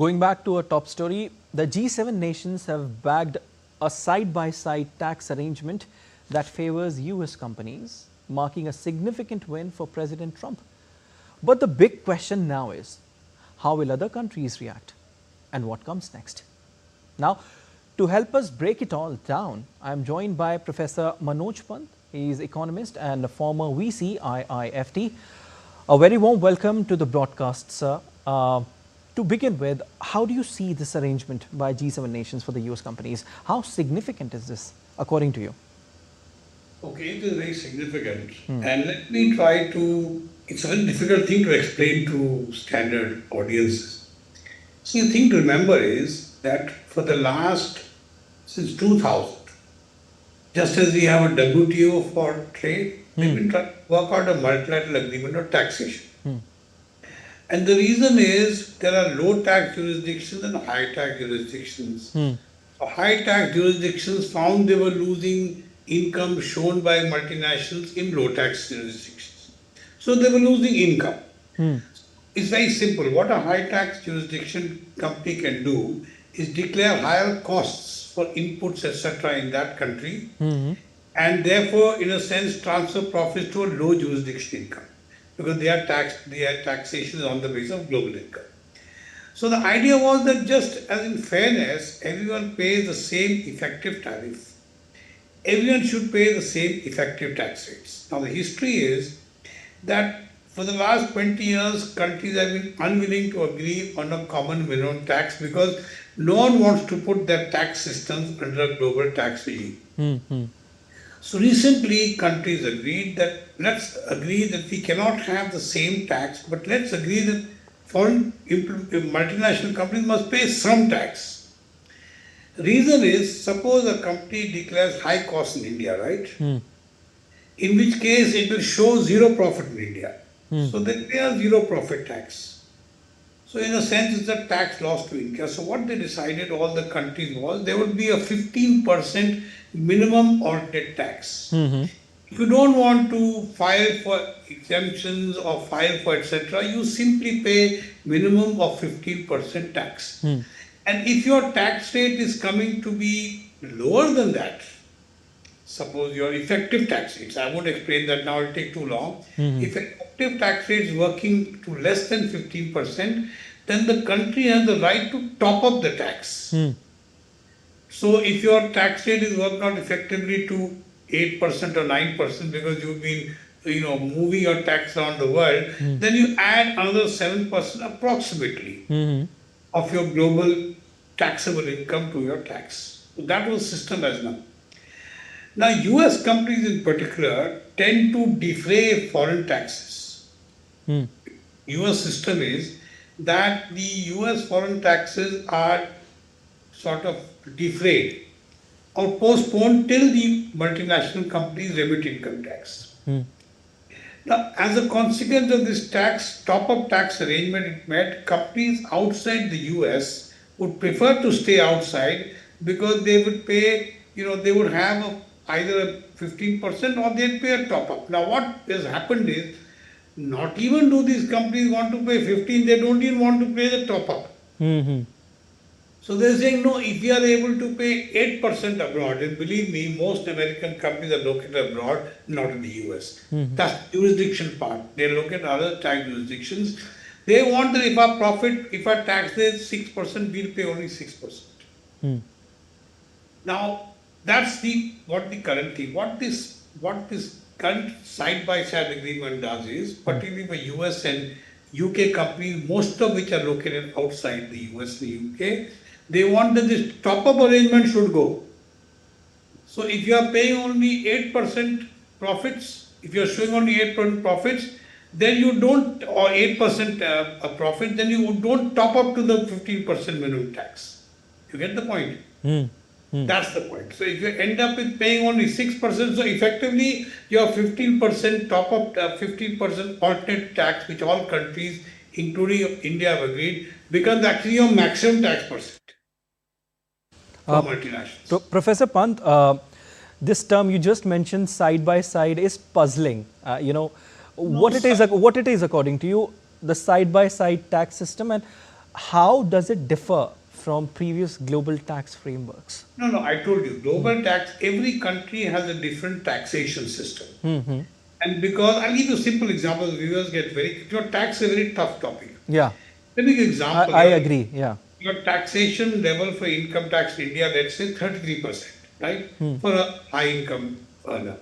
Going back to our top story, the G7 nations have backed a side-by-side tax arrangement that favors US companies, marking a significant win for President Trump. But the big question now is, how will other countries react and what comes next? Now, to help us break it all down, I am joined by Professor Manoj Pant. He is economist and a former VC IIFT. A very warm welcome to the broadcast, sir. To begin with, how do you see this arrangement by G7 nations for the US companies? How significant is this, according to you? Okay, it is very significant. And let me try to, it's a very difficult thing to explain to standard audiences. See, the thing to remember is that for the last, since 2000, just as we have a WTO for trade, we've been trying to work out a multilateral agreement on taxation. And the reason is there are low tax jurisdictions and high tax jurisdictions. High tax jurisdictions found they were losing income shown by multinationals in low tax jurisdictions. So they were losing income. It's very simple. What a high tax jurisdiction company can do is declare higher costs for inputs, etc. in that country, and therefore, in a sense, transfer profits to a low jurisdiction income, because their taxation is on the basis of global income. So the idea was that just as in fairness, everyone pays the same effective tariff. Everyone should pay the same effective tax rates. Now the history is that for the last 20 years, countries have been unwilling to agree on a common minimum tax because no one wants to put their tax systems under a global tax regime. So recently, countries agreed that let's agree that we cannot have the same tax, but let's agree that foreign multinational companies must pay some tax. Reason is, suppose a company declares high cost in India, right? In which case it will show zero profit in India. So they pay a zero profit tax. So in a sense, it's a tax loss to India. So what they decided, all the countries, was there would be a 15% minimum alternate tax. If you don't want to file for exemptions or file for etc., you simply pay minimum of 15% tax. And if your tax rate is coming to be lower than that, suppose your effective tax rates, I won't explain that now, it will take too long. If effective tax rate is working to less than 15%, then the country has the right to top up the tax. So if your tax rate is worked out effectively to 8% or 9% because you've been moving your tax around the world, then you add another 7% approximately of your global taxable income to your tax. So that was system as now. Now US companies in particular tend to defray foreign taxes. US system is that the US foreign taxes are sort of defrayed or postponed till the multinational companies remit income tax. Now, as a consequence of this top-up tax arrangement it made, companies outside the US would prefer to stay outside because they would pay, they would have either a 15% or they'd pay a top-up. Now, what has happened is, not even do these companies want to pay 15, they don't even want to pay the top-up. So they're saying, no, if we are able to pay 8% abroad, and believe me, most American companies are located abroad, not in the US. That's the jurisdiction part. They look at other tax jurisdictions. They want that if our tax is 6%, we'll pay only 6%. Now, that's what the current thing. What this current side-by-side agreement does is, particularly for US and UK companies, most of which are located outside the US and the UK, they want that this top-up arrangement should go. So if you are paying only 8% profits, if you are showing only 8% profits, then you don't, or 8% profit, then you don't top up to the 15% minimum tax. You get the point? That's the point. So if you end up with paying only 6%, so effectively your 15% top up, 15% alternate tax, which all countries, including India, have agreed, becomes actually your maximum tax percent for multinationals. Professor Pant, this term you just mentioned, side by side, is puzzling. What it is according to you, the side by side tax system, and how does it differ from previous global tax frameworks? No, I told you, global tax, every country has a different taxation system. Mm-hmm. And because, I'll give you a simple example, viewers get your tax is a very tough topic. Yeah, Let me give you an example. I agree. Yeah. Your taxation level for income tax in India, let's say 33%, right? For a high income earner.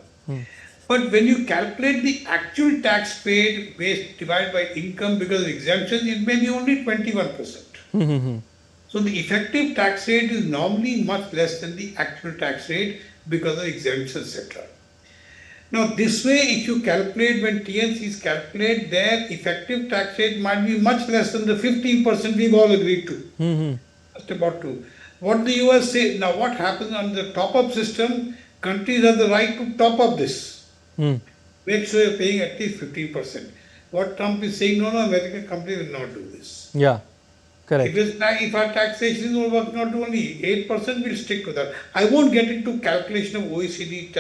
But when you calculate the actual tax paid based divided by income because of exemptions, it may be only 21%. So the effective tax rate is normally much less than the actual tax rate because of exemptions, etc. Now this way, if you calculate, when TNCs calculate, their effective tax rate might be much less than the 15% we've all agreed to. Just about to. What the US say, now what happens on the top-up system, countries have the right to top up this. Make sure you're paying at least 15%. What Trump is saying, no, American companies will not do this. Yeah, correct. If our taxation is working out to only 8%, we'll stick to that. I won't get into calculation of OECD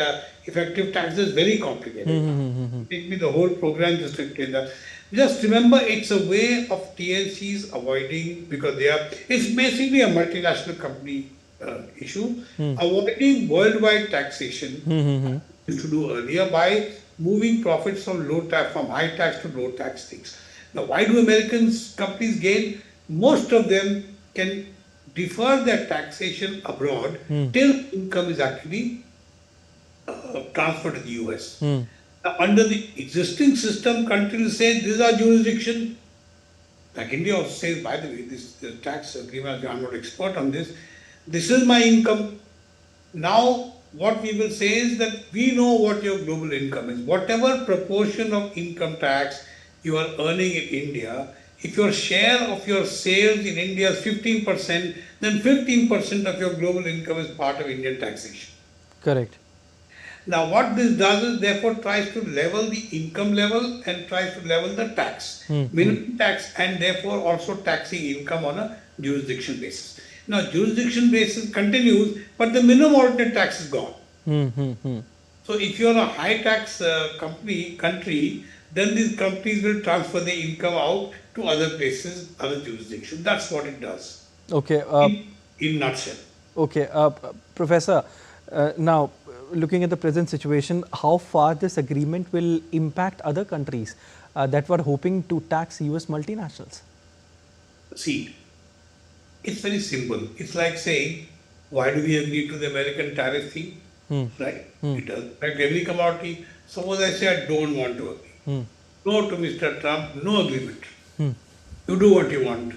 effective tax, is very complicated. Take me the whole program just to explain that. Just remember, it's a way of TNCs avoiding, because it's basically a multinational company issue, avoiding worldwide taxation, used to do earlier by moving profits from high tax to low tax things. Now, why do Americans companies gain? Most of them can defer their taxation abroad till income is actually transferred to the US. Now, under the existing system, countries say this is our jurisdiction. Like India also says, by the way, this tax agreement, I'm not expert on this. This is my income. Now, what we will say is that we know what your global income is. Whatever proportion of income tax you are earning in India, if your share of your sales in India is 15%, then 15% of your global income is part of Indian taxation. Correct. Now what this does is therefore tries to level the income level and tries to level the tax, minimum tax, and therefore also taxing income on a jurisdiction basis. Now jurisdiction basis continues, but the minimum ordinary tax is gone. So if you are a high tax country, then these companies will transfer the income out to other places, other jurisdictions. That's what it does. Okay. In a nutshell. Okay, Professor. Now, looking at the present situation, how far this agreement will impact other countries that were hoping to tax US multinationals? See, it's very simple. It's like saying, why do we agree to the American tariff thing? Right? It does. In fact, every commodity, suppose I say I don't want to agree. No to Mr. Trump, no agreement. You do what you want.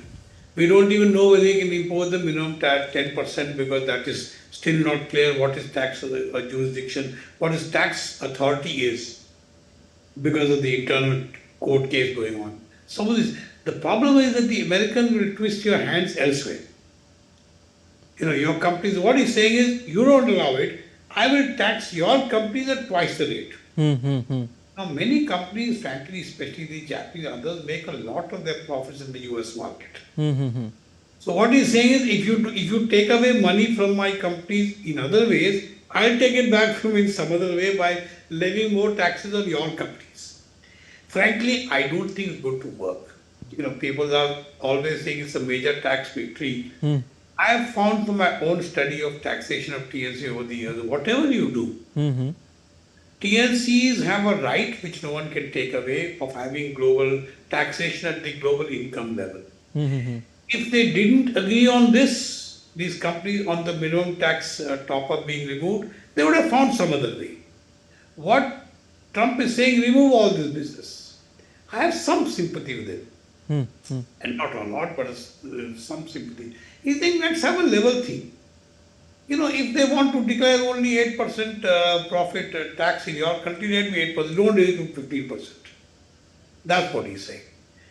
We don't even know whether you can impose the minimum tax 10% because that is still not clear what is tax jurisdiction, what is tax authority is because of the internal court case going on. Suppose the problem is that the Americans will twist your hands elsewhere. Your companies, what he's saying is, you don't allow it, I will tax your companies at twice the rate. Now, many companies, frankly, especially the Japanese and others, make a lot of their profits in the US market. So what he's saying is, if you take away money from my companies in other ways, I'll take it back from in some other way by levying more taxes on your companies. Frankly, I don't think it's going to work. People are always saying it's a major tax victory. I have found from my own study of taxation of TNC over the years, whatever you do, TNCs have a right, which no one can take away, of having global taxation at the global income level. If they didn't agree on this, these companies on the minimum tax top-up being removed, they would have found some other way. What Trump is saying, remove all this business. I have some sympathy with it. And not a lot, but some sympathy. He's saying, let's have a level thing. If they want to declare only 8% profit tax in your country, let me 8%. Don't raise it to 15%. That's what he's saying.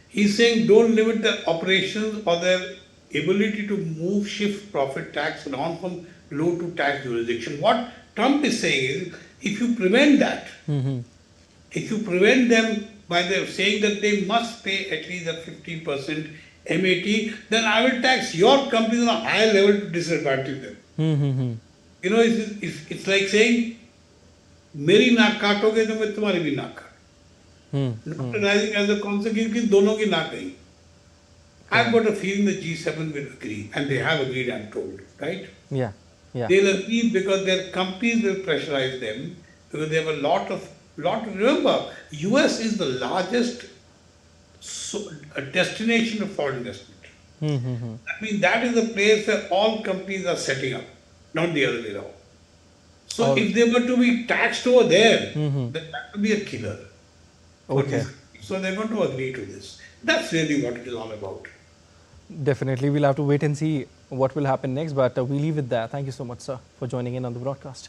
He's saying don't limit their operations or their ability to shift profit tax on from low to tax jurisdiction. What Trump is saying is, if you prevent that, if you prevent them by saying that they must pay at least a 15% MAT, then I will tax your companies on a higher level to disadvantage them. It's like saying, मेरी नाक काटोगे तो मैं तुम्हारी भी नाक काटूं. Not realizing as a consequence कि दोनों की नाक गई. I've got a feeling the G7 will agree, and they have agreed, I'm told, right? Yeah. Yeah. They'll agree because their companies will pressurize them because they have a remember, US is the largest destination of foreign investment. I mean, that is the place where all companies are setting up, not the other way around. So if they were to be taxed over there, then that would be a killer. Okay. So they're going to agree to this. That's really what it is all about. Definitely. We'll have to wait and see what will happen next, but we leave it there. Thank you so much, sir, for joining in on the broadcast.